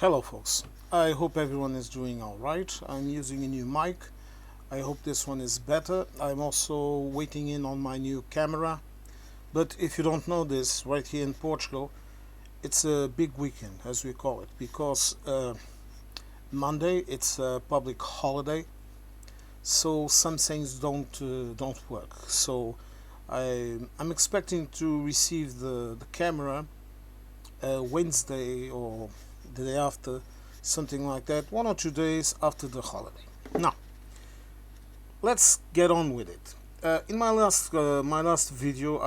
Hello folks, I hope everyone is doing alright. I'm using a new mic. I hope this one is better. I'm also waiting in on my new camera. But if you don't know this, right here in Portugal, it's a big weekend as we call it, because Monday it's a public holiday, so some things don't work. So I'm expecting to receive the camera Wednesday or the day after, something like that, 1 or 2 days after the holiday. Now, let's get on with it. In my last video,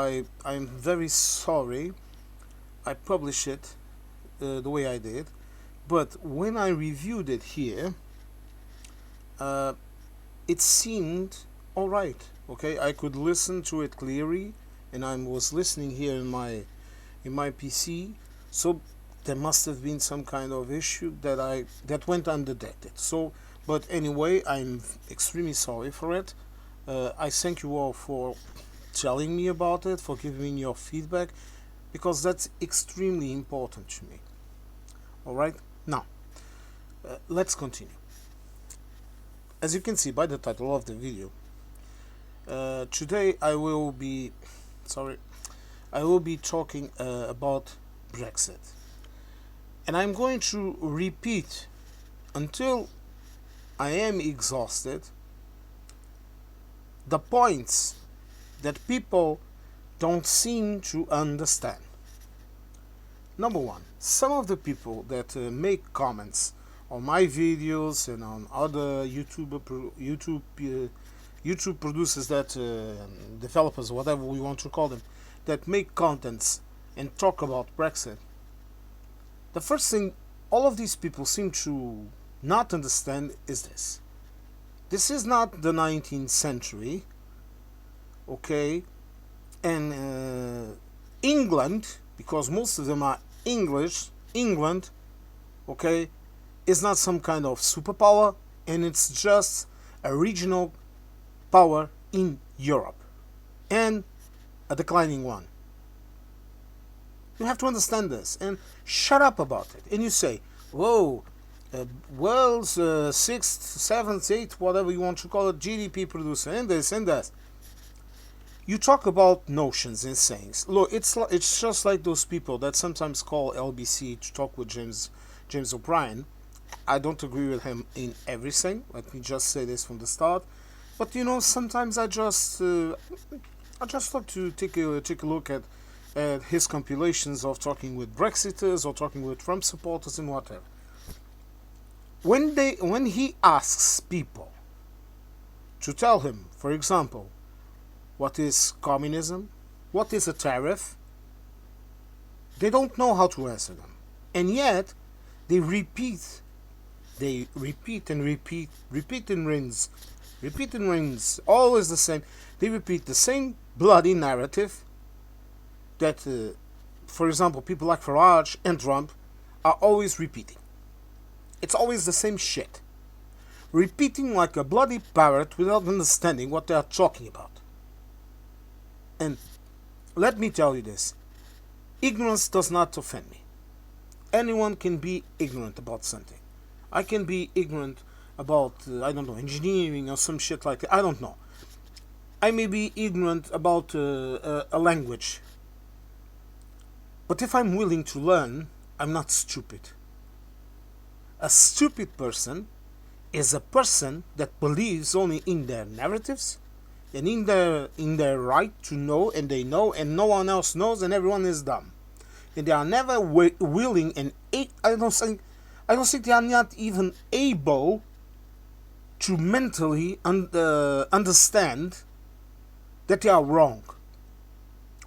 I'm very sorry I published it the way I did, but when I reviewed it here, uh, it seemed all right. Okay, I could listen to it clearly, and I was listening here in my PC. So there must have been some kind of issue that went undetected. So, but anyway, I'm extremely sorry for it. I thank you all for telling me about it, for giving me your feedback, because that's extremely important to me. All right, now let's continue. As you can see by the title of the video, today I will be talking about Brexit. And I'm going to repeat until I am exhausted the points that people don't seem to understand. Number one, some of the people that make comments on my videos and on other YouTube producers, that developers, whatever we want to call them, that make contents and talk about Brexit. The first thing all of these people seem to not understand is this. This is not the 19th century, okay? And England, because most of them are English, England, okay, is not some kind of superpower, and it's just a regional power in Europe, and a declining one. You have to understand this and shut up about it. And you say, whoa, world's sixth, seventh, eighth, whatever you want to call it, GDP producer, and this and that. You talk about notions and sayings. Look, it's just like those people that sometimes call LBC to talk with James O'Brien. I don't agree with him in everything. Let me just say this from the start. But sometimes I just like to take a look at his compilations of talking with Brexiters or talking with Trump supporters and whatever. When he asks people to tell him, for example, what is communism, what is a tariff, they don't know how to answer them, and yet they repeat and rinse, always the same. They repeat the same bloody narrative that, for example, people like Farage and Trump are always repeating. It's always the same shit. Repeating like a bloody parrot without understanding what they are talking about. And let me tell you this. Ignorance does not offend me. Anyone can be ignorant about something. I can be ignorant about, engineering or some shit like that. I don't know. I may be ignorant about a language. But if I'm willing to learn, I'm not stupid. A stupid person is a person that believes only in their narratives and in their right to know, and they know, and no one else knows, and everyone is dumb. And they are never willing, and I don't think they are not even able to mentally understand that they are wrong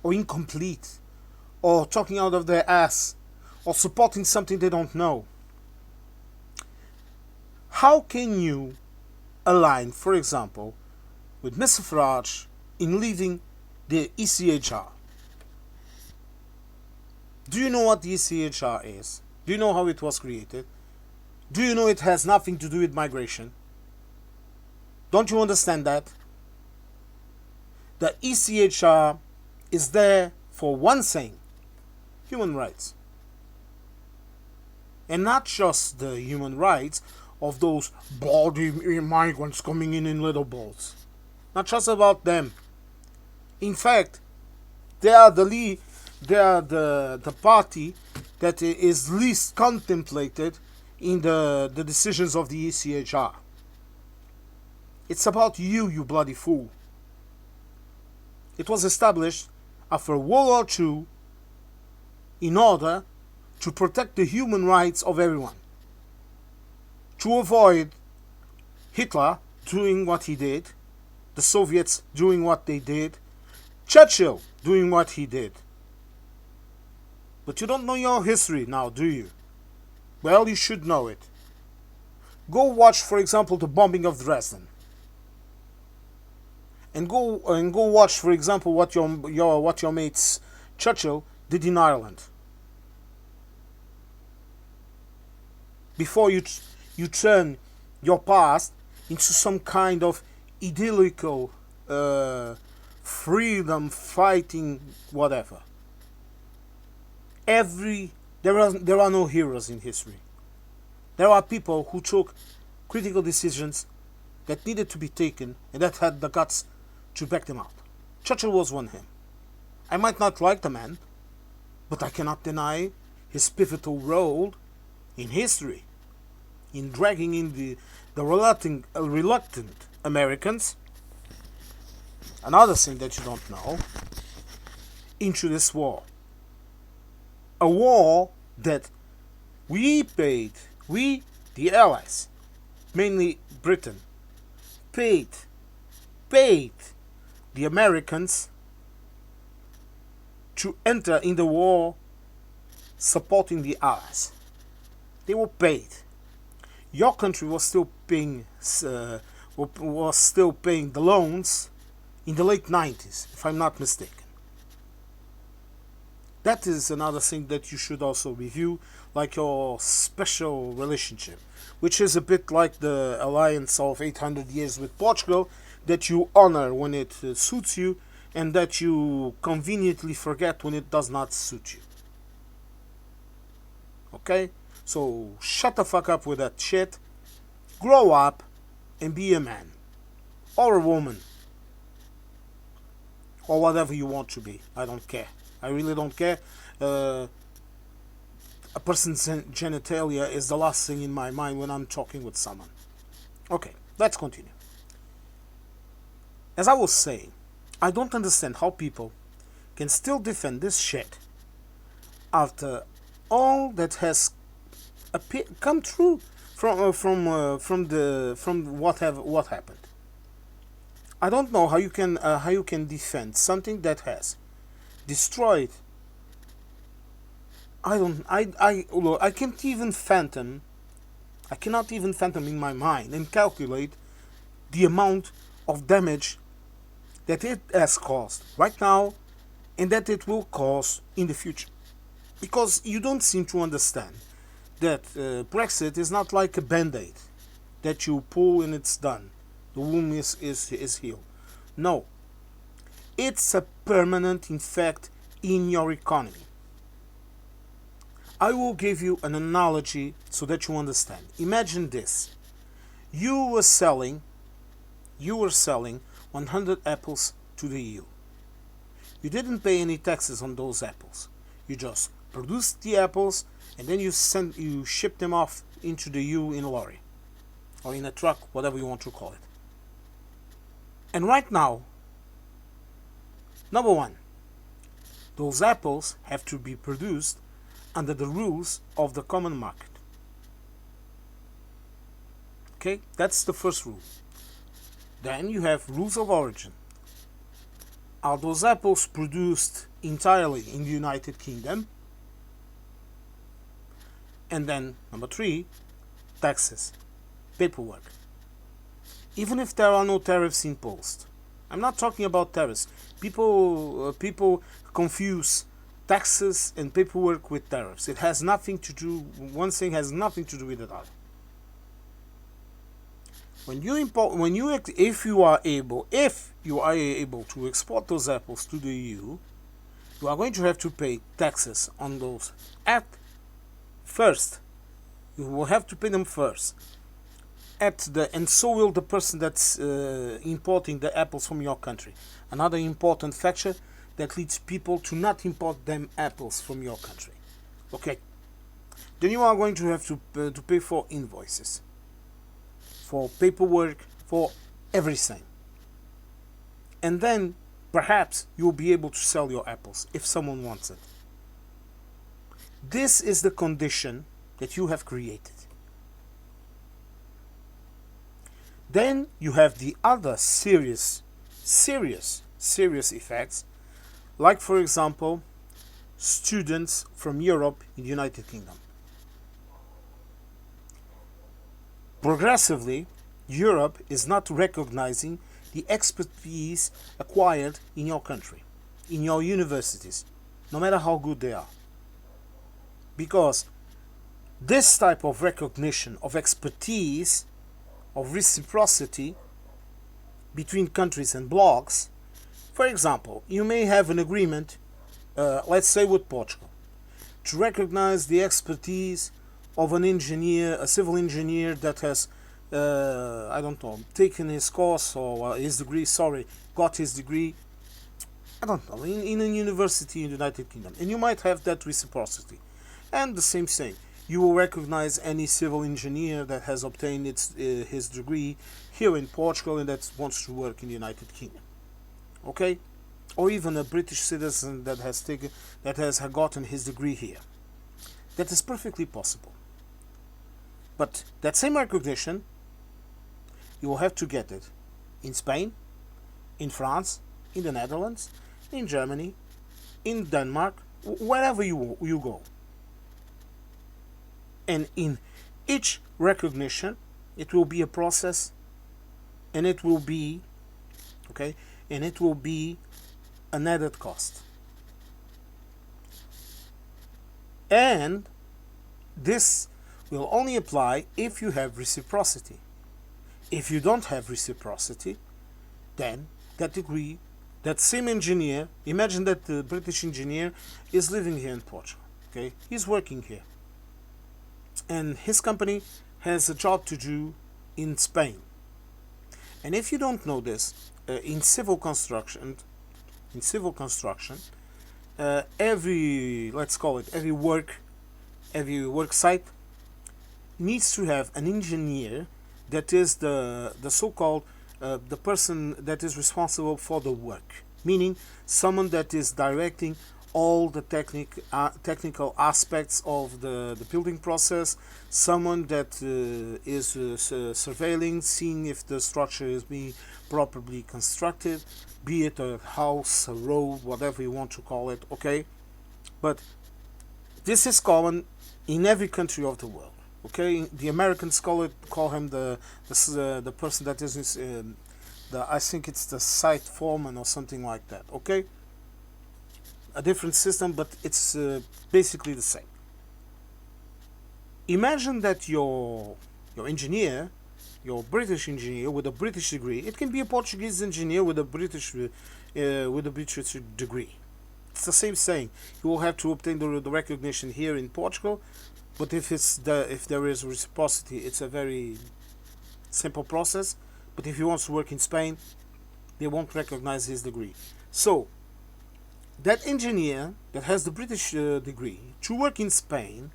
or incomplete, or talking out of their ass, or supporting something they don't know. How can you align, for example, with Mr. Farage in leaving the ECHR? Do you know what the ECHR is? Do you know how it was created? Do you know it has nothing to do with migration? Don't you understand that? The ECHR is there for one thing: human rights. and not just the human rights of those bloody migrants coming in little boats. Not just about them. In fact, they are the party that is least contemplated in the decisions of the ECHR. It's about you, you bloody fool. It was established after World War II in order to protect the human rights of everyone, to avoid Hitler doing what he did, the Soviets doing what they did, Churchill doing what he did. But you don't know your history now, do you? Well, you should know it. Go watch, for example, the bombing of Dresden. And go watch, for example, what your mates Churchill did in Ireland. Before you turn your past into some kind of idyllical freedom fighting whatever. There are no heroes in history. There are people who took critical decisions that needed to be taken and that had the guts to back them out. Churchill was one of them. I might not like the man, but I cannot deny his pivotal role in history, in dragging in the reluctant Americans, another thing that you don't know, into this war. A war that we, the Allies, mainly Britain, paid the Americans to enter in the war supporting the Allies. They were paid. Your country was still paying the loans in the late 90s, if I'm not mistaken. That is another thing that you should also review, like your special relationship, which is a bit like the alliance of 800 years with Portugal, that you honor when it suits you, and that you conveniently forget when it does not suit you. Okay? So shut the fuck up with that shit, grow up, and be a man. Or a woman. Or whatever you want to be. I don't care. I really don't care. A person's genitalia is the last thing in my mind when I'm talking with someone. Okay, let's continue. As I was saying, I don't understand how people can still defend this shit after all that has come true from what happened. I don't know how you can defend something that has destroyed. I can't even fathom. I cannot even fathom in my mind and calculate the amount of damage that it has caused right now and that it will cause in the future. Because you don't seem to understand that Brexit is not like a band-aid that you pull and it's done. The wound is healed. No. It's a permanent effect in your economy. I will give you an analogy so that you understand. Imagine this. You were selling 100 apples to the EU. You didn't pay any taxes on those apples. You just produced the apples and then you shipped them off into the EU in a lorry or in a truck, whatever you want to call it. And right now, number one, those apples have to be produced under the rules of the common market. Okay, that's the first rule. Then you have rules of origin. Are those apples produced entirely in the United Kingdom? And then, number three, taxes, paperwork. Even if there are no tariffs imposed. I'm not talking about tariffs. People confuse taxes and paperwork with tariffs. It has nothing to do. One thing has nothing to do with the other. If you are able to export those apples to the EU, you are going to have to pay taxes on those at first You will have to pay them first. And so will the person that's importing the apples from your country. Another important factor that leads people to not import them apples from your country. Okay. Then you are going to have to pay for invoices, for paperwork, for everything. And then perhaps you'll be able to sell your apples if someone wants it. This is the condition that you have created. Then you have the other serious effects, like for example, students from Europe in the United Kingdom. Progressively, Europe is not recognizing the expertise acquired in your country, in your universities, no matter how good they are. Because this type of recognition of expertise, of reciprocity between countries and blocks, for example, you may have an agreement, let's say with Portugal, to recognize the expertise of an engineer, a civil engineer that has, I don't know, taken his course or his degree, got his degree, I don't know, in a university in the United Kingdom. And you might have that reciprocity. And the same thing, you will recognize any civil engineer that has obtained his degree here in Portugal and that wants to work in the United Kingdom. Okay? Or even a British citizen that has gotten his degree here. That is perfectly possible. But that same recognition, you will have to get it in Spain, in France, in the Netherlands, in Germany, in Denmark, wherever you go. And in each recognition, it will be a process, and it will be, okay, and it will be an added cost. And this will only apply if you have reciprocity. If you don't have reciprocity, then that degree, that same engineer, imagine that the British engineer is living here in Portugal, okay, he's working here. And his company has a job to do in Spain. And if you don't know this, in civil construction, every, let's call it, every work site needs to have an engineer that is the so-called the person that is responsible for the work, meaning someone that is directing all the technical aspects of the building process, someone that is surveilling, seeing if the structure is being properly constructed, be it a house, a road, whatever you want to call it, okay? But this is common in every country of the world, okay? The Americans call him the person that is I think it's the site foreman or something like that, okay? A different system, but it's basically the same. Imagine that your engineer, your British engineer with a British degree, it can be a Portuguese engineer with a British degree. It's the same thing. You will have to obtain the recognition here in Portugal, but if there is reciprocity, it's a very simple process. But if he wants to work in Spain, they won't recognize his degree. So that engineer that has the British degree to work in Spain,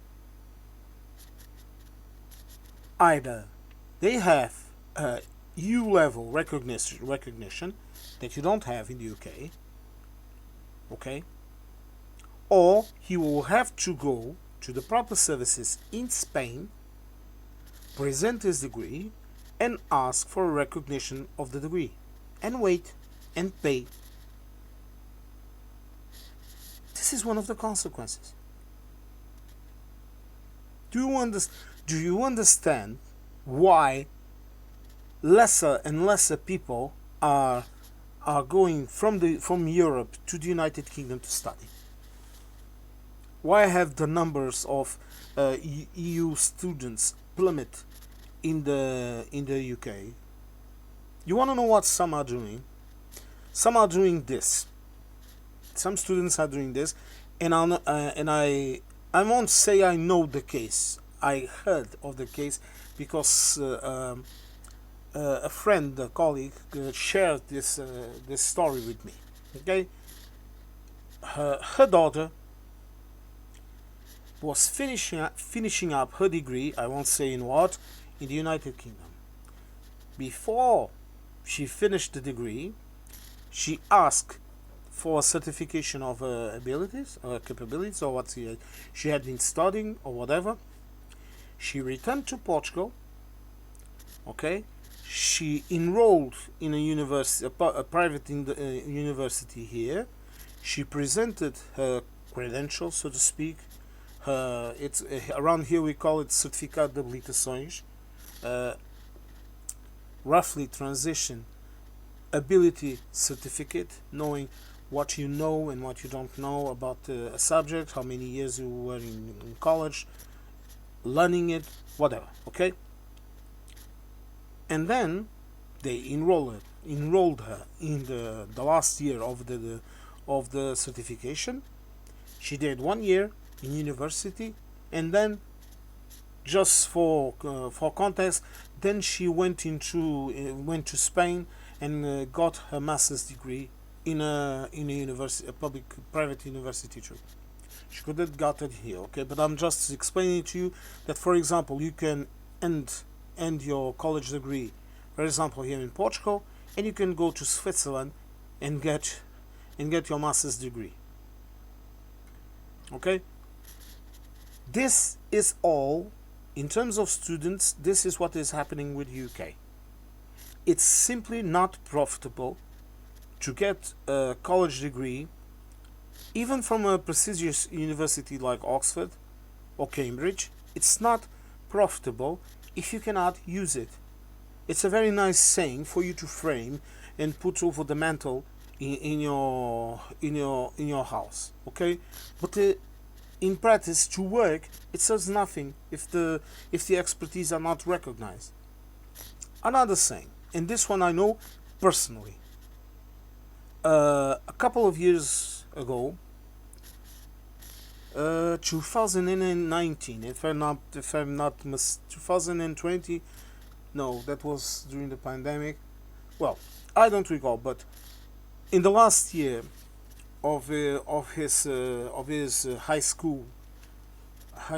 either they have EU-level recognition that you don't have in the UK, okay, or he will have to go to the proper services in Spain, present his degree, and ask for a recognition of the degree, and wait and pay. This is one of the consequences. Do you understand why lesser and lesser people are going from Europe to the United Kingdom to study? Why have the numbers of EU students plummet in the UK? You want to know what some are doing? Some are doing this. Some students are doing this, and I won't say I know the case. I heard of the case because a friend, a colleague, shared this story with me. Okay, her daughter was finishing up her degree. I won't say in what, in the United Kingdom. Before she finished the degree, she asked for a certification of her abilities or capabilities or what she had been studying or whatever. She returned to Portugal. Okay, she enrolled in a university, a private university here. She presented her credentials, so to speak. It's around here we call it certificado de habilitações. Uh, Roughly transition ability certificate, knowing what you know and what you don't know about a subject, how many years you were in college, learning it, whatever. Okay, and then they enrolled her in the last year of the certification. She did 1 year in university, and then just for context, then she went to Spain and got her master's degree in a university, a private university too. She could have got it here, okay? But I'm just explaining to you that, for example, you can end your college degree, for example, here in Portugal, and you can go to Switzerland and get your master's degree. Okay? This is all in terms of students. This is what is happening with UK. It's simply not profitable to get a college degree, even from a prestigious university like Oxford or Cambridge. It's not profitable if you cannot use it. It's a very nice saying for you to frame and put over the mantle in your house. Okay, but in practice, to work, it says nothing if the expertise are not recognized. Another saying, and this one I know personally. A couple of years ago, 2019, if I'm not 2020, no, that was during the pandemic. Well, I don't recall, but in the last year of his high school in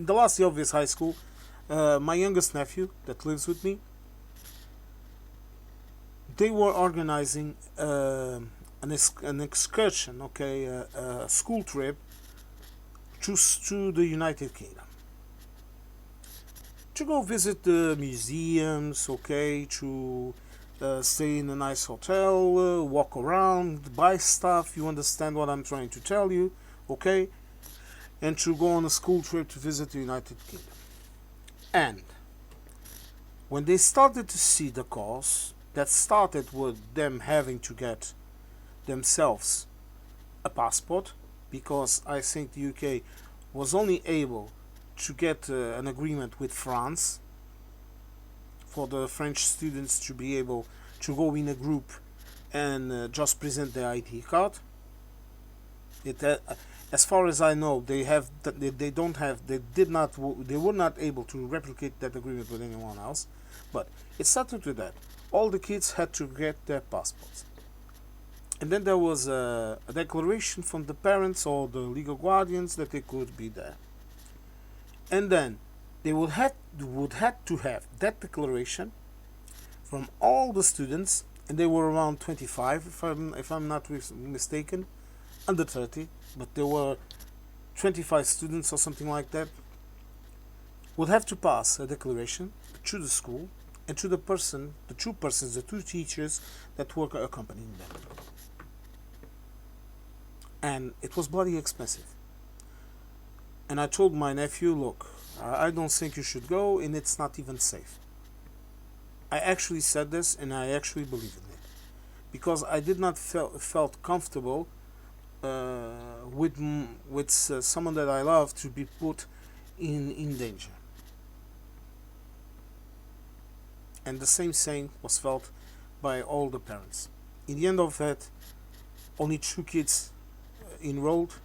the last year of his high school, my youngest nephew that lives with me, they were organizing an excursion, okay, a school trip to the United Kingdom to go visit the museums, okay, to stay in a nice hotel, walk around, buy stuff. You understand what I'm trying to tell you, okay? And to go on a school trip to visit the United Kingdom. And when they started to see the cost, that started with them having to get themselves a passport, because I think the UK was only able to get an agreement with France for the French students to be able to go in a group and just present their ID card. As far as I know, they were not able to replicate that agreement with anyone else. But it started with that. All the kids had to get their passports, and then there was a declaration from the parents or the legal guardians that they could be there, and then they would have to have that declaration from all the students, and they were around 25, if I'm not mistaken, under 30, but there were 25 students or something like that, would have to pass a declaration to the school and to the two teachers that were accompanying them. And it was bloody expensive. And I told my nephew, look, I don't think you should go, and it's not even safe. I actually said this, and I actually believe in it, because I did not felt comfortable with someone that I love to be put in danger. And the same saying was felt by all the parents. In the end of that, only 2 kids enrolled,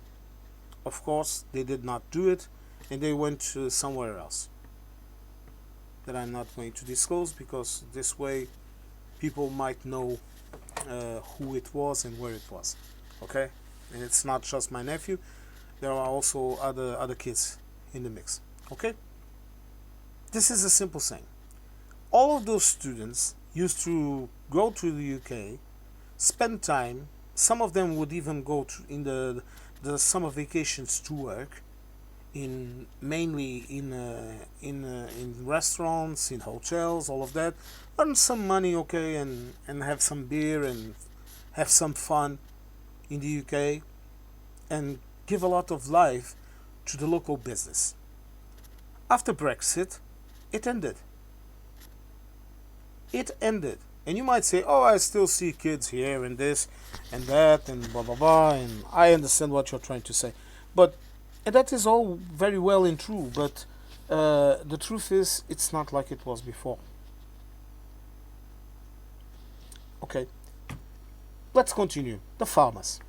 of course, they did not do it, and they went somewhere else that I'm not going to disclose, because this way people might know who it was and where it was. Okay, and it's not just my nephew. There are also other kids in the mix. Okay, this is a simple saying. All of those students used to go to the UK, spend time. Some of them would even go to, in the summer vacations, to work in mainly in restaurants, in hotels, all of that. Earn some money, okay, and have some beer and have some fun in the UK, and give a lot of life to the local business. After Brexit, it ended. It ended. And you might say, oh, I still see kids here and this and that and blah blah blah, and I understand what you're trying to say. But and that is all very well and true, but the truth is, it's not like it was before. Okay, let's continue. The farmers.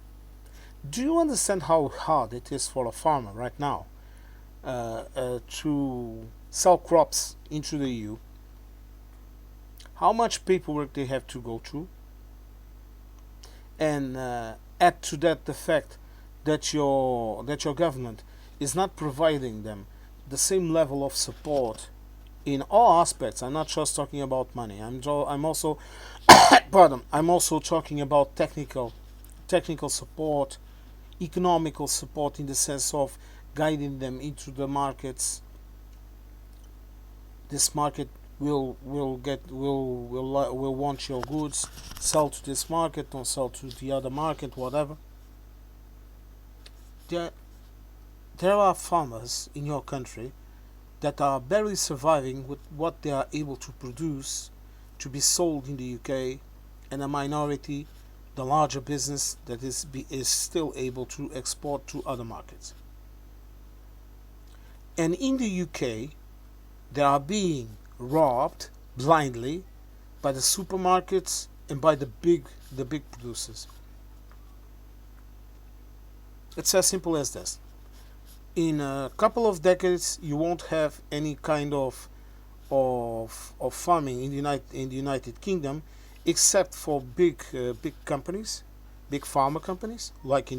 Do you understand how hard it is for a farmer right now to sell crops into the EU? How much paperwork they have to go through? And add to that the fact that your government is not providing them the same level of support in all aspects. I'm not just talking about money. I'm also pardon. I'm also talking about technical support, economical support, in the sense of guiding them into the markets. This market will want your goods, sell to this market, don't sell to the other market, whatever. There are farmers in your country that are barely surviving with what they are able to produce to be sold in the UK, and a minority, the larger business, that is still able to export to other markets. And in the UK, they are being robbed blindly by the supermarkets and by the big producers. It's as simple as this. In a couple of decades, you won't have any kind of farming in the United Kingdom, except for big companies, big pharma companies, like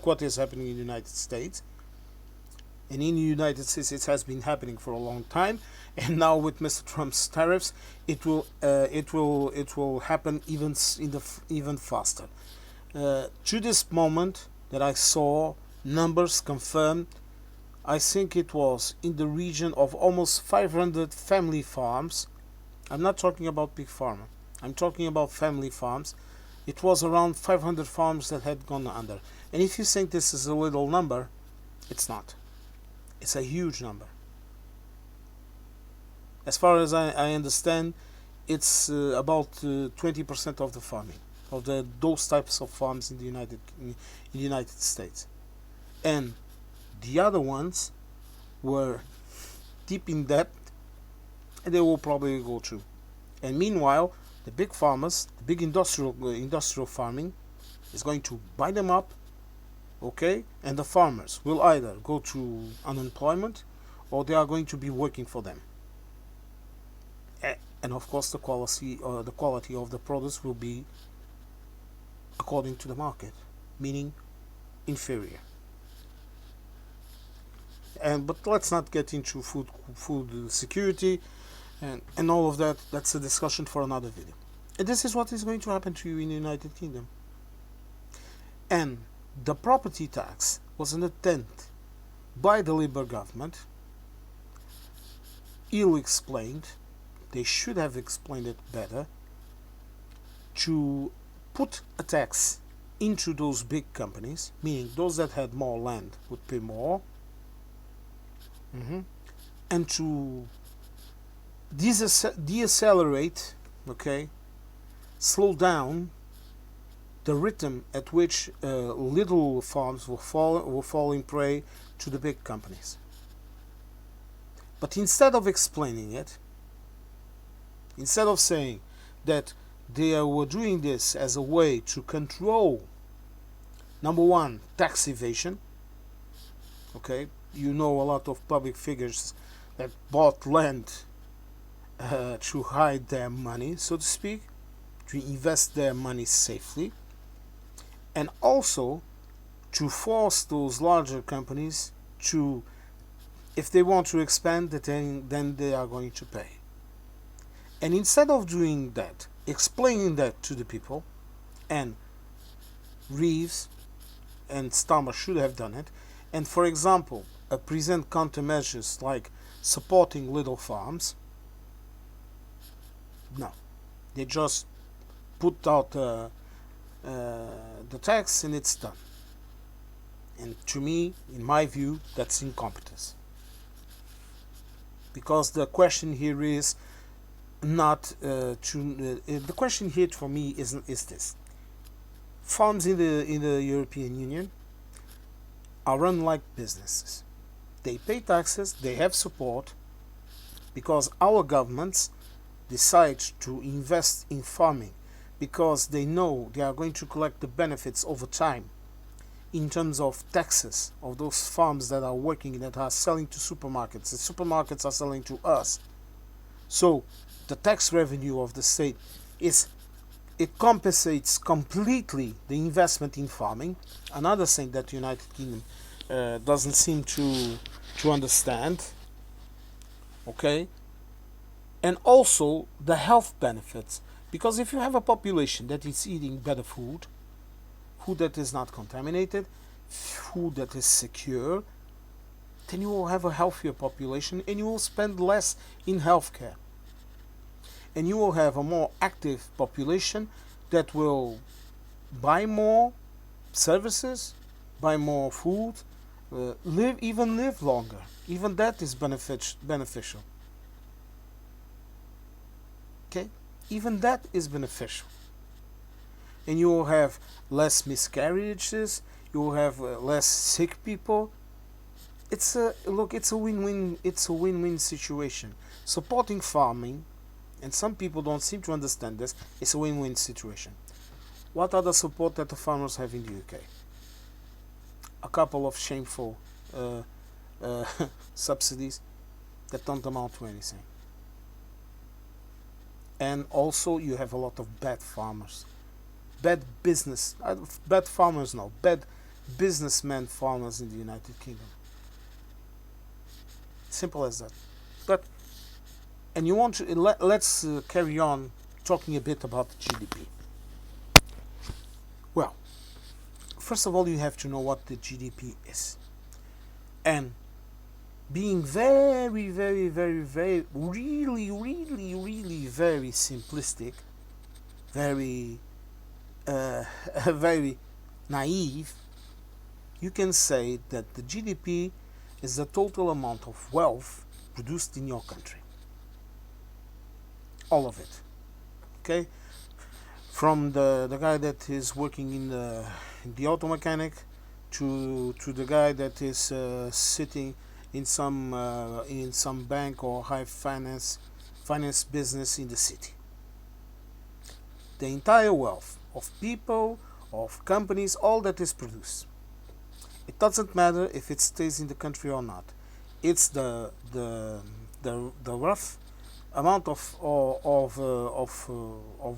what is happening in the United States. And in the United States, it has been happening for a long time, and now with Mr. Trump's tariffs, it will happen even faster. To this moment that I saw numbers confirmed, I think it was in the region of almost 500 family farms. I'm not talking about big pharma. I'm talking about family farms. It was around 500 farms that had gone under. And if you think this is a little number, it's not. It's a huge number. As far as I understand, it's about 20% of the farming, of those types of farms in the United States. And the other ones were deep in debt, and they will probably go through. And meanwhile, the big farmers, the big industrial farming, is going to buy them up. Okay, and the farmers will either go to unemployment, or they are going to be working for them. And of course, the quality of the produce will be according to the market, meaning inferior. But let's not get into food security and all of that. That's a discussion for another video. And this is what is going to happen to you in the United Kingdom. And the property tax was an attempt by the Labour government, ill-explained. They should have explained it better, to put a tax into those big companies, meaning those that had more land would pay more, and to decelerate, okay, slow down the rhythm at which little farms will fall in prey to the big companies. But instead of explaining it, instead of saying that they were doing this as a way to control, number one, tax evasion, Okay, you know a lot of public figures that bought land to hide their money, so to speak, to invest their money safely, and also to force those larger companies to, if they want to expand, then they are going to pay. And instead of doing that, explaining that to the people, and Reeves and Starmer should have done it, and for example, present countermeasures like supporting little farms. No, they just put out the tax and it's done. And to me, in my view, that's incompetence. Because the question here is not the question here for me is this: farms in the European Union are run like businesses. They pay taxes, they have support, because our governments decide to invest in farming because they know they are going to collect the benefits over time in terms of taxes of those farms that are working, that are selling to supermarkets. The supermarkets are selling to us. So the tax revenue of the state it compensates completely the investment in farming. Another thing that the United Kingdom doesn't seem to understand. Okay, and also the health benefits, because if you have a population that is eating better food that is not contaminated, food that is secure, then you will have a healthier population and you will spend less in healthcare. And you will have a more active population that will buy more services, buy more food, live longer. Even that is beneficial. Okay? Even that is beneficial. And you will have less miscarriages, you will have less sick people. It's a win-win situation. Supporting farming, and some people don't seem to understand this, it's a win-win situation. What are the support that the farmers have in the UK? A couple of shameful subsidies that don't amount to anything. And also you have a lot of bad farmers. Bad businessmen farmers in the United Kingdom. Simple as that. But and you want to let's carry on talking a bit about the GDP. Well, first of all, you have to know what the GDP is, and being very, very, very, very, really, really, really very simplistic, very, very naive, you can say that the GDP is the total amount of wealth produced in your country. All of it. Okay? From the guy that is working in the auto mechanic to the guy that is sitting in some bank or high finance business in the city. The entire wealth of people, of companies, all that is produced. It doesn't matter if it stays in the country or not. It's the rough amount of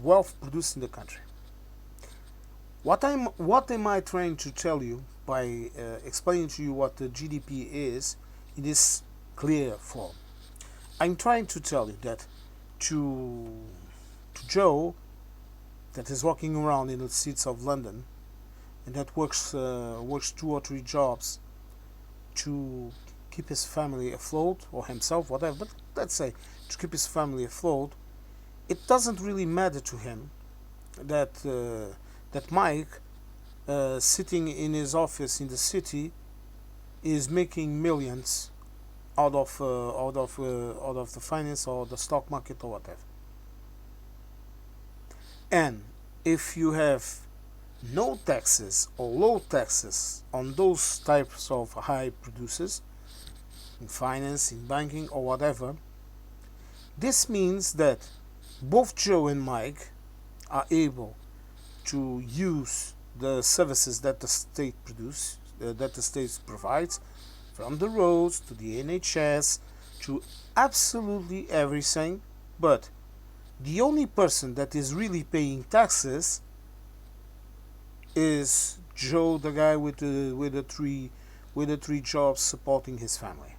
wealth produced in the country. What am I trying to tell you by explaining to you what the GDP is in this clear form? I'm trying to tell you that to Joe, that is walking around in the streets of London and that works 2 or 3 jobs to keep his family afloat, or himself, whatever, but let's say to keep his family afloat, it doesn't really matter to him that Mike, sitting in his office in the city, is making millions out of the finance or the stock market or whatever. And if you have no taxes or low taxes on those types of high producers in finance, in banking or whatever, this means that both Joe and Mike are able to use the services that the state provides. from the roads to the NHS to absolutely everything. But the only person that is really paying taxes is Joe, the guy with the three jobs supporting his family.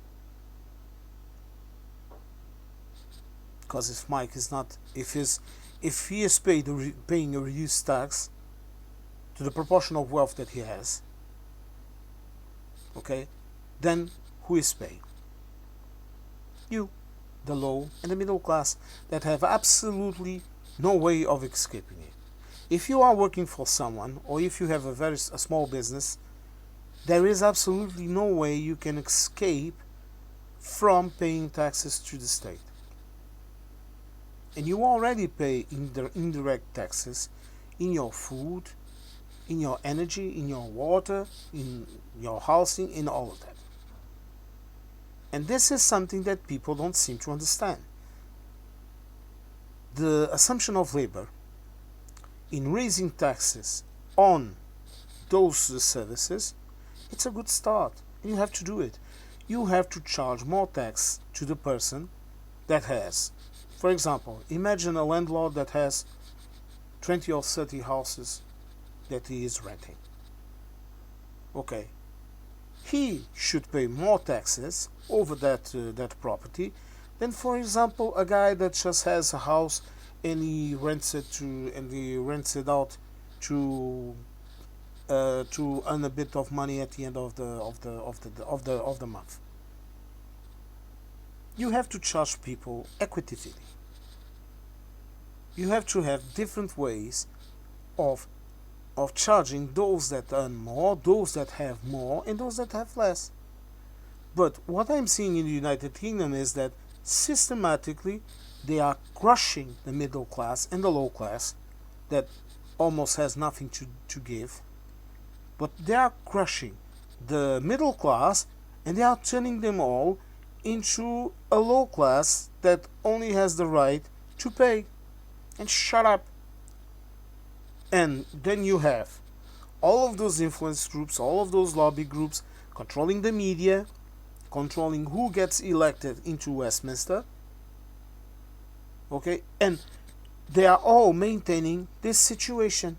Because if Mike is not, if he is paying a reduced tax to the proportion of wealth that he has, okay, then who is paying? You, the low and the middle class that have absolutely no way of escaping it. If you are working for someone, or if you have a small business, there is absolutely no way you can escape from paying taxes to the state. And you already pay indirect taxes in your food, in your energy, in your water, in your housing, in all of that. And this is something that people don't seem to understand. The assumption of labor in raising taxes on those services, it's a good start. You have to do it. You have to charge more tax to the person that has, for example, imagine a landlord that has 20 or 30 houses that he is renting. Okay, he should pay more taxes over that property than, for example, a guy that just has a house and he rents it out to earn a bit of money at the end of the month. You have to charge people equitably. You have to have different ways of charging those that earn more, those that have more, and those that have less. But what I'm seeing in the United Kingdom is that systematically they are crushing the middle class and the low class that almost has nothing to give. But they are crushing the middle class and they are turning them all into a low class that only has the right to pay and shut up. And then you have all of those influence groups, all of those lobby groups controlling the media, controlling who gets elected into Westminster. Okay, and they are all maintaining this situation.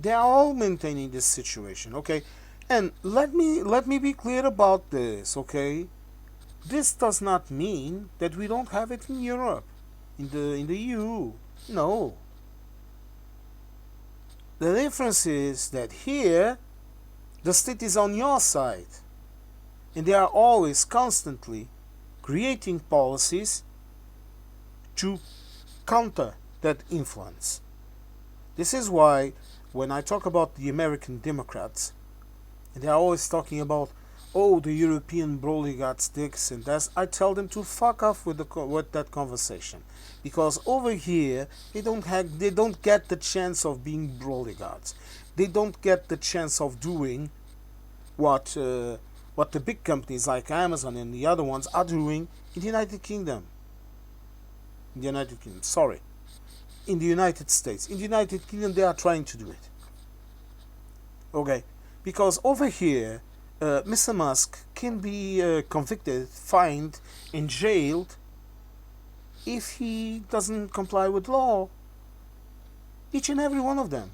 They are all maintaining this situation. Okay, and let me be clear about this. Okay, this does not mean that we don't have it in Europe, in the EU. No. The difference is that here, the state is on your side. And they are always constantly creating policies to counter that influence. This is why when I talk about the American Democrats, they are always talking about, oh, the European brolygots, this and that, I tell them to fuck off with that conversation. Because over here, they don't get the chance of being brolygots. They don't get the chance of doing what the big companies like Amazon and the other ones are doing in the United Kingdom. In the United Kingdom, sorry. In the United States. In the United Kingdom, they are trying to do it. Okay? Because over here, Mr. Musk can be convicted, fined, and jailed if he doesn't comply with law. Each and every one of them.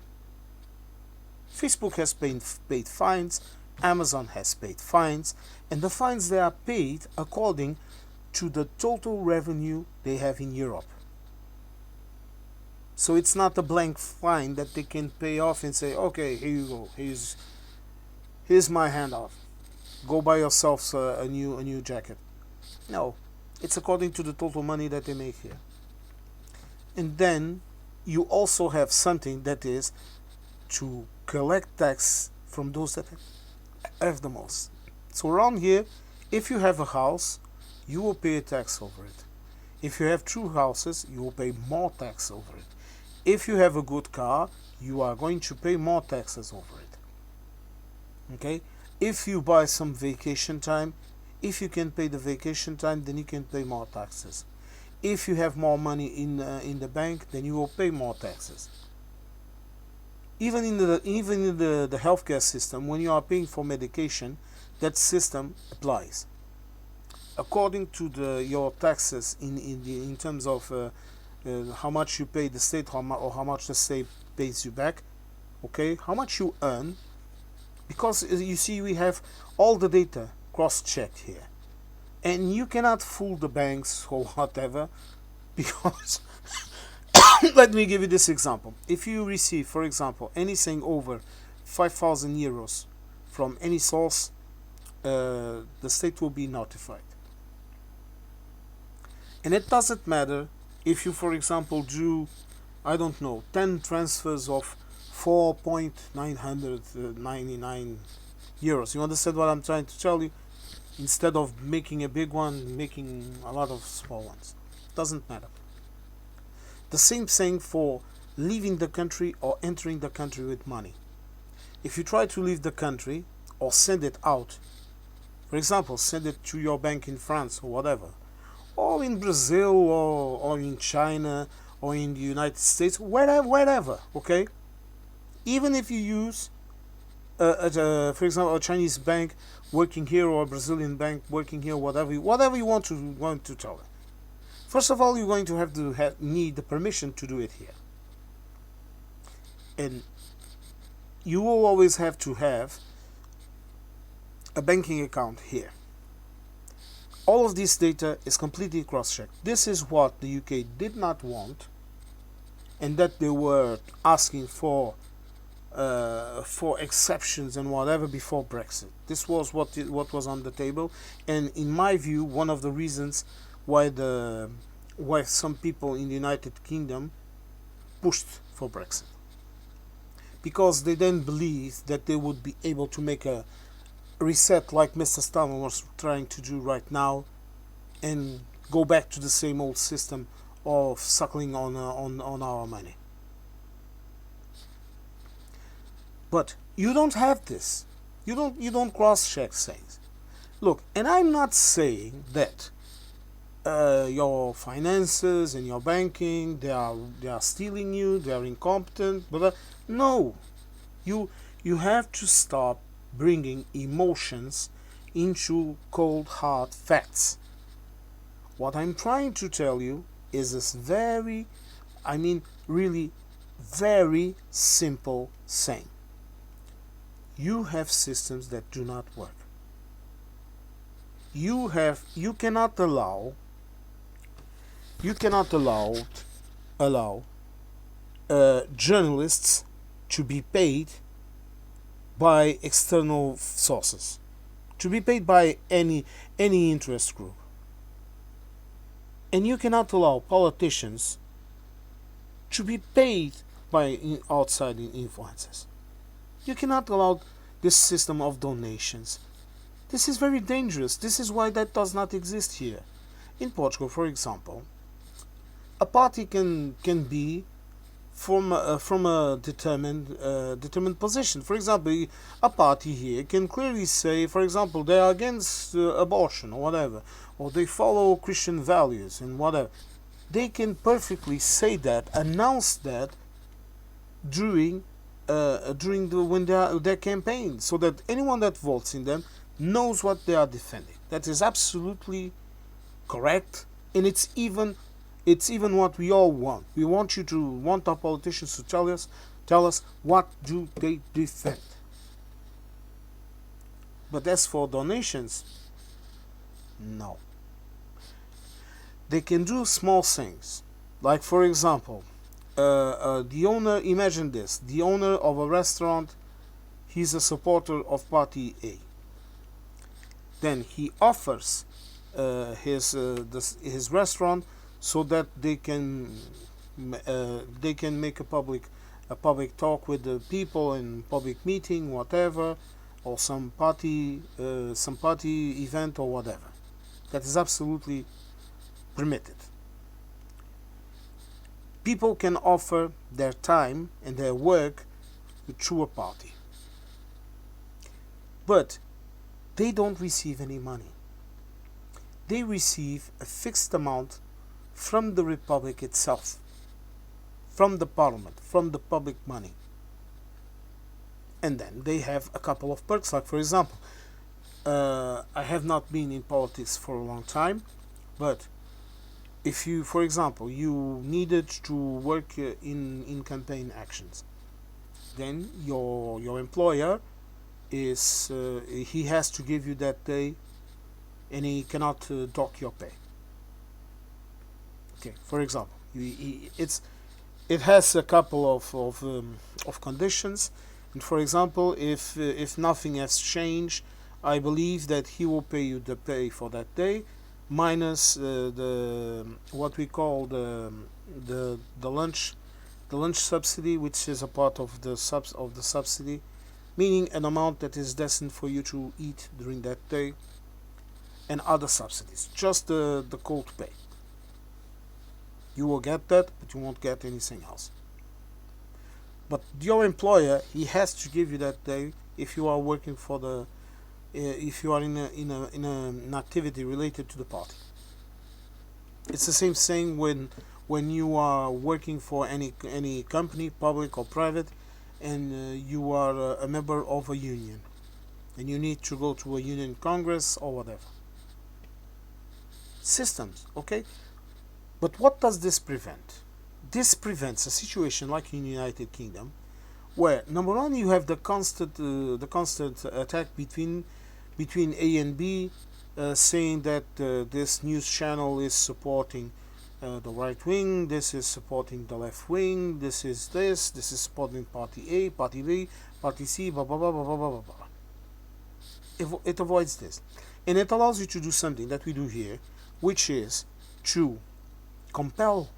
Facebook has paid fines, Amazon has paid fines, and the fines they are paid according to the total revenue they have in Europe. So it's not a blank fine that they can pay off and say, okay, here you go, here's my handout. Go buy yourselves a new jacket. No, it's according to the total money that they make here. And then you also have something that is to collect tax from those that have the most. So around here, if you have a house, you will pay a tax over it. If you have 2 houses, you will pay more tax over it. If you have a good car, you are going to pay more taxes over it. Okay? If you buy some vacation time, if you can pay the vacation time, then you can pay more taxes. If you have more money in the bank, then you will pay more taxes. Even in the healthcare system, when you are paying for medication, that system applies according to your taxes in terms of how much you pay the state, or how much the state pays you back. Okay, how much you earn, because you see we have all the data cross-checked here, and you cannot fool the banks or whatever, because let me give you this example. If you receive, for example, anything over 5,000 euros from any source, the state will be notified. And it doesn't matter if you, for example, do, I don't know, 10 transfers of 4.999 euros. You understand what I'm trying to tell you? Instead of making a big one, making a lot of small ones. Doesn't matter. The same thing for leaving the country or entering the country with money. If you try to leave the country or send it out, for example, send it to your bank in France or whatever, or in Brazil, or in China, or in the United States, wherever, okay? Even if you use, for example, a Chinese bank working here, or a Brazilian bank working here, whatever you want to tell it. First of all, you're going to have to need the permission to do it here. And you will always have to have a banking account here. All of this data is completely cross-checked. This is what the UK did not want, and that they were asking for exceptions and whatever before Brexit. This was what was on the table, and in my view, one of the reasons why some people in the United Kingdom pushed for Brexit, because they then believed that they would be able to make a reset like Mr. Stalin was trying to do right now, and go back to the same old system of suckling on our money. But you don't have this. You don't cross-check things. Look, and I'm not saying that your finances and your banking they are stealing you, they are incompetent, but no, you have to stop bringing emotions into cold hard facts. What I'm trying to tell you is this really very simple thing. You have systems that do not work. You cannot allow journalists to be paid by external sources, to be paid by any interest group, and you cannot allow politicians to be paid by outside influences. You cannot allow this system of donations. This is very dangerous. This is why that does not exist here. In Portugal, for example, a party can be from a determined position. For example, a party here can clearly say, for example, they are against abortion or whatever, or they follow Christian values and whatever. They can perfectly say that, announce that during their campaign, so that anyone that votes in them knows what they are defending. That is absolutely correct, and it's even what we all want. We want our politicians to tell us what do they defend. But as for donations, no. They can do small things, like, for example, the owner. Imagine this: the owner of a restaurant, he's a supporter of Party A. Then he offers his restaurant so that they can make a public talk with the people in public meeting, whatever, or some party event or whatever. That is absolutely permitted. People can offer their time and their work to a party, but they don't receive any money. They receive a fixed amount from the Republic itself, from the Parliament, from the public money. And then they have a couple of perks, like for example, I have not been in politics for a long time, but if you, for example, you needed to work in campaign actions, then your employer is he has to give you that day, and he cannot dock your pay. Okay, for example, it has a couple of conditions, and for example, if nothing has changed, I believe that he will pay you the pay for that day minus the what we call the lunch subsidy, which is a part of the subsidy, meaning an amount that is destined for you to eat during that day, and other subsidies. Just the cold pay. You will get that, but you won't get anything else. But your employer, he has to give you that day if you are working for the if you are in an activity related to the party. It's the same thing when you are working for any company, public or private, and you are a member of a union, and you need to go to a union congress or whatever. Systems, okay? But what does this prevent? This prevents a situation like in the United Kingdom, where number one, you have the constant attack between A and B, saying that this news channel is supporting the right wing, this is supporting the left wing, this is supporting party A, party B, party C, blah blah blah blah blah blah blah. It avoids this, and it allows you to do something that we do here, which is to compel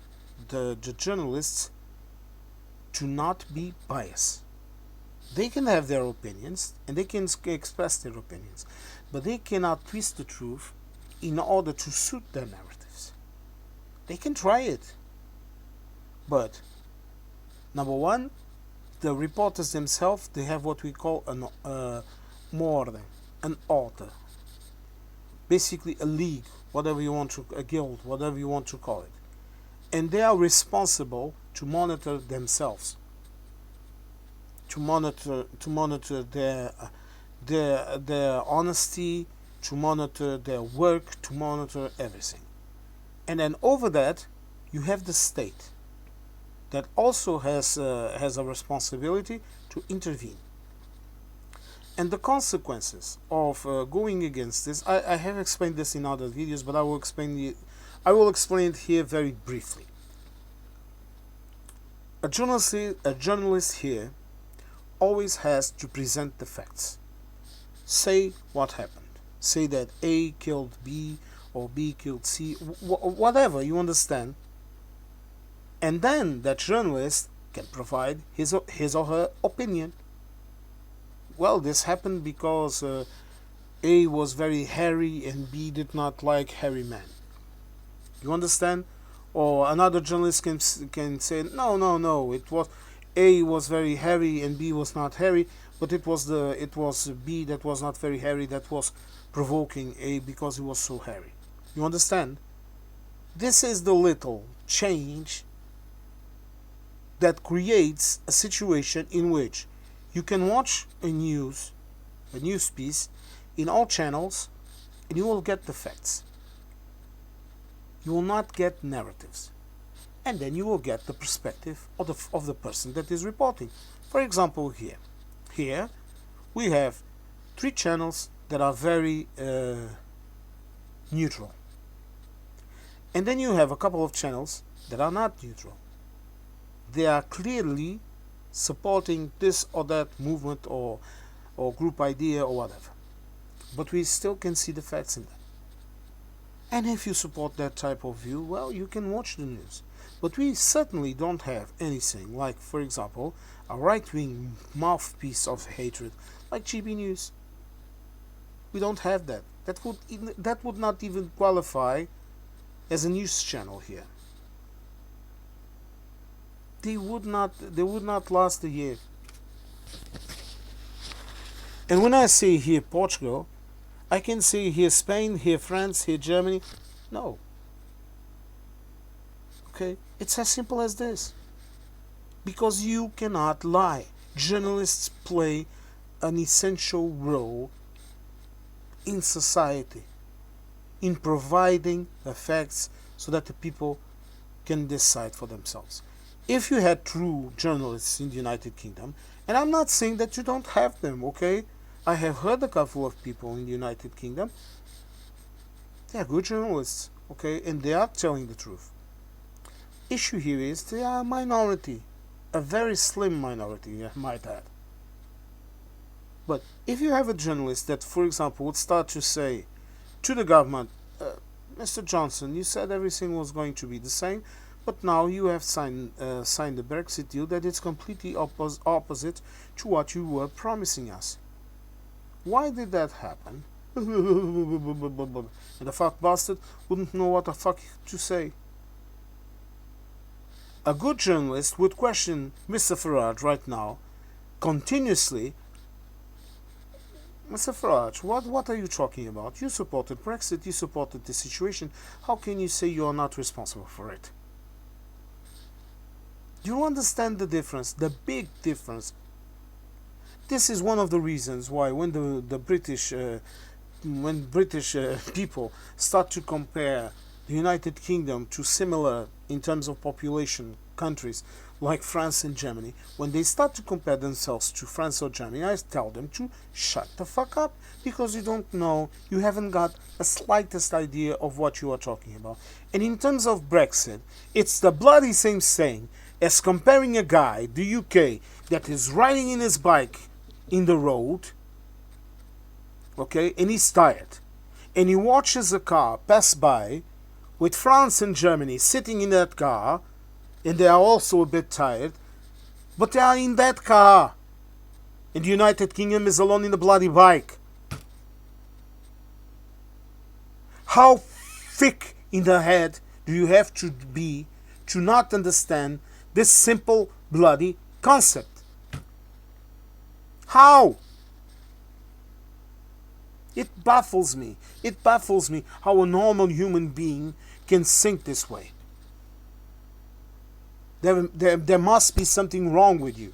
the journalists to not be biased. They can have their opinions and they can express their opinions, but they cannot twist the truth in order to suit their narratives. They can try it, but number one, the reporters themselves, they have what we call an order, basically a league, whatever you want to, a guild, whatever you want to call it, and they are responsible to monitor themselves, to monitor their honesty, to monitor their work, to monitor everything. And then over that, you have the state that also has a responsibility to intervene. And the consequences of going against this, I have explained this in other videos, but I will explain it here very briefly. A journalist here always has to present the facts. Say what happened. Say that A killed B or B killed C, whatever, you understand. And then that journalist can provide his or her opinion. Well, this happened because A was very hairy and B did not like hairy men. You understand? Or another journalist can say, no, it was A was very hairy and B was not hairy, but it was B that was not very hairy that was provoking A because he was so hairy. You understand? This is the little change that creates a situation in which you can watch a news piece in all channels and you will get the facts. You will not get narratives. And then you will get the perspective of the person that is reporting. For example, here we have 3 channels that are very neutral. And then you have a couple of channels that are not neutral. They are clearly supporting this or that movement or group idea or whatever. But we still can see the facts in that. And if you support that type of view, well, you can watch the news. But we certainly don't have anything like, for example, a right-wing mouthpiece of hatred like GB News. We don't have that. That would not even qualify as a news channel here. They would not last a year. And when I say here Portugal, I can say here Spain, here France, here Germany. No. Okay? It's as simple as this. Because you cannot lie. Journalists play an essential role in society in providing the facts so that the people can decide for themselves. If you had true journalists in the United Kingdom, and I'm not saying that you don't have them, okay? I have heard a couple of people in the United Kingdom. They are good journalists, okay? And they are telling the truth. Issue here is they are a minority, a very slim minority, I might add. But if you have a journalist that, for example, would start to say to the government, Mr. Johnson, you said everything was going to be the same, but now you have signed the Brexit deal that is completely opposite to what you were promising us. Why did that happen? And the fuck bastard wouldn't know what the fuck to say. A good journalist would question Mr. Farage right now continuously. Mr. Farage, what are you talking about? You supported Brexit, you supported the situation. How can you say you are not responsible for it? Do you understand the difference? The big difference. This is one of the reasons why when the British people start to compare the United Kingdom to similar in terms of population countries like France and Germany, when they start to compare themselves to France or Germany, I tell them to shut the fuck up, because you don't know, you haven't got a slightest idea of what you are talking about. And in terms of Brexit, it's the bloody same thing as comparing a guy, the UK, that is riding in his bike in the road, okay, and he's tired, and he watches a car pass by with France and Germany sitting in that car, and they are also a bit tired, but they are in that car, and the United Kingdom is alone in the bloody bike. How thick in the head do you have to be to not understand this simple bloody concept? How? It baffles me. It baffles me how a normal human being can think this way. There must be something wrong with you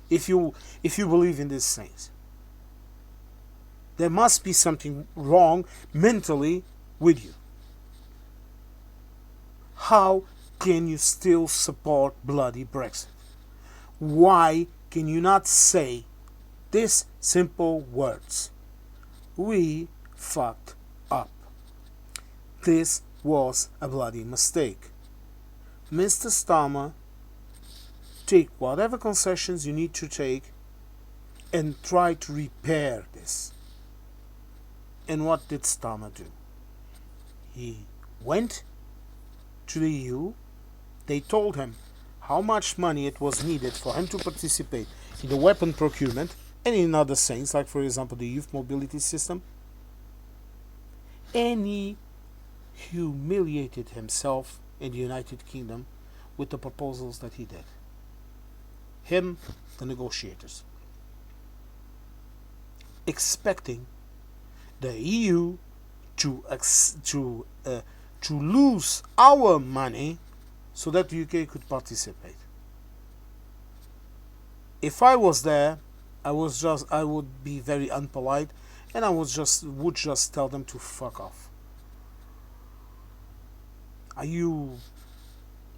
if you believe in these things. There must be something wrong mentally with you. How can you still support bloody Brexit? Why can you not say these simple words? We fucked up. This was a bloody mistake. Mr. Starmer, take whatever concessions you need to take and try to repair this. And what did Starmer do? He went to the EU. They told him how much money it was needed for him to participate in the weapon procurement and in other things, like for example the youth mobility system. And he humiliated himself in the United Kingdom with the proposals that he did. Him, the negotiators. Expecting the EU to lose our money so that the UK could participate. If I was there, I would be very unpolite, and I would just tell them to fuck off. Are you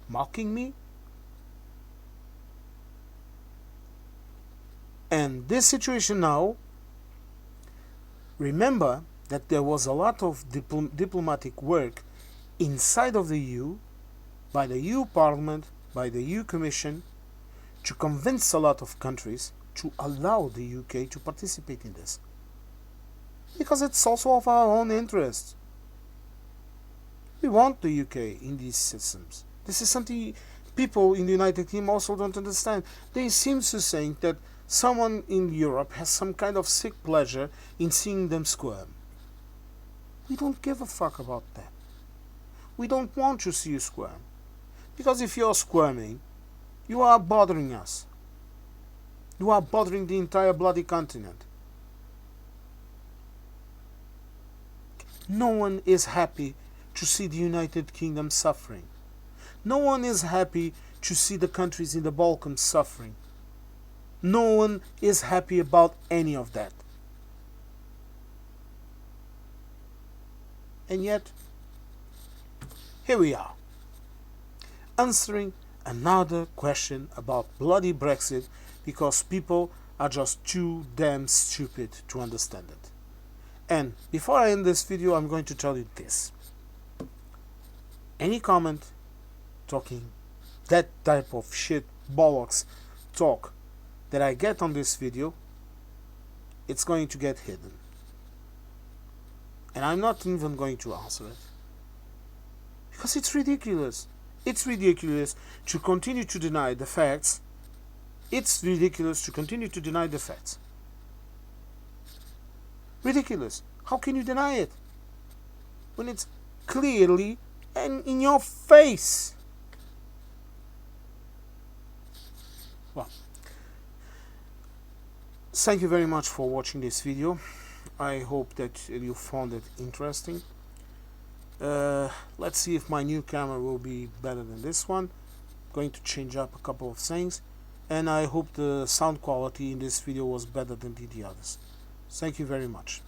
mocking me? And this situation now, remember that there was a lot of diplomatic work inside of the EU, by the EU Parliament, by the EU Commission, to convince a lot of countries to allow the UK to participate in this. Because it's also of our own interest. We want the UK in these systems. This is something people in the United Kingdom also don't understand. They seem to think that someone in Europe has some kind of sick pleasure in seeing them squirm. We don't give a fuck about that. We don't want to see you squirm. Because if you're squirming, you are bothering us. You are bothering the entire bloody continent. No one is happy to see the United Kingdom suffering. No one is happy to see the countries in the Balkans suffering. No one is happy about any of that. And yet, here we are, answering another question about bloody Brexit because people are just too damn stupid to understand it. And before I end this video, I'm going to tell you this. Any comment talking that type of shit, bollocks talk that I get on this video, it's going to get hidden. And I'm not even going to answer it. Because it's ridiculous. It's ridiculous to continue to deny the facts. It's ridiculous to continue to deny the facts. Ridiculous. How can you deny it? When it's clearly and in your face. Well, thank you very much for watching this video. I hope that you found it interesting. Let's see if my new camera will be better than this one. I'm going to change up a couple of things, and I hope the sound quality in this video was better than the others. Thank you very much.